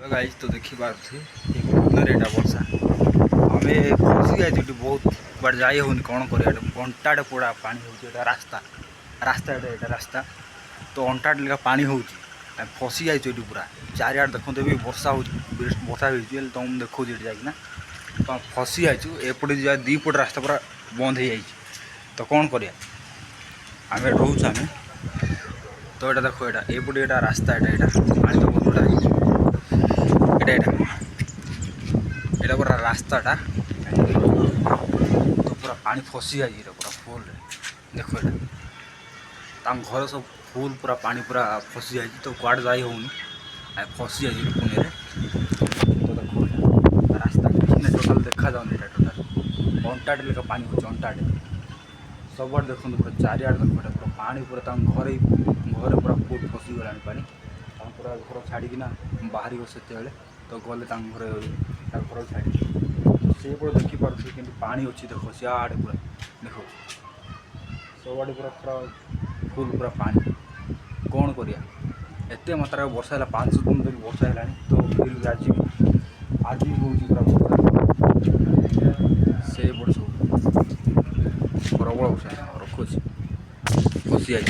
Guys तो देखी पारे एटा वर्षा आम फसी जाए बहुत बार जाई हो कौन कर अंटाटे पोड़ा पानी हो रास्ता रास्ता रास्ता तो अंटाटे लेखा पानी हो फसी जाए पूरा चारिआड देखते भी वर्षा हो वर्षा हो तुम देखो जाना तो फसी जाइए एपटे जा दीपट रास्ता पूरा बंद हो जाए तो कौन कर आम रोच आम तो ये देखो एपटे ये रास्ता पानी तो बहुत एटा पूरा रास्ताटा तो पूरा पानी फसी जाए पूरा फुल देखो ये घर सब फुल पूरा पानी पूरा फसी जाए तो कुआड़ जाई होनी फसी जाए पुणे तो देखो रास्ता टोटाल देखा जाऊनी टोटाल अंटाटे लेखा पानी हो अंटाटे सब देखो पूरा चारिआड देखो पूरा पानी पूरा घरे घरे पूरा फुल फसी गला पानी पूरा घर छाड़िकिना बाहर से तो गले घर घर छाड़ी से देखिपे कि पानी अच्छी देखो सियाड़े पूरा देखो सबआड़े पूरा पूरा फुल पूरा पानी कौन करिया एते मात्रा वर्षा है 5 दिन तक वर्षा है तो फिर भी आज भी हूँ पूरा वर्षा से पड़े सब प्रबल वर्षा रखुच फसी जाए।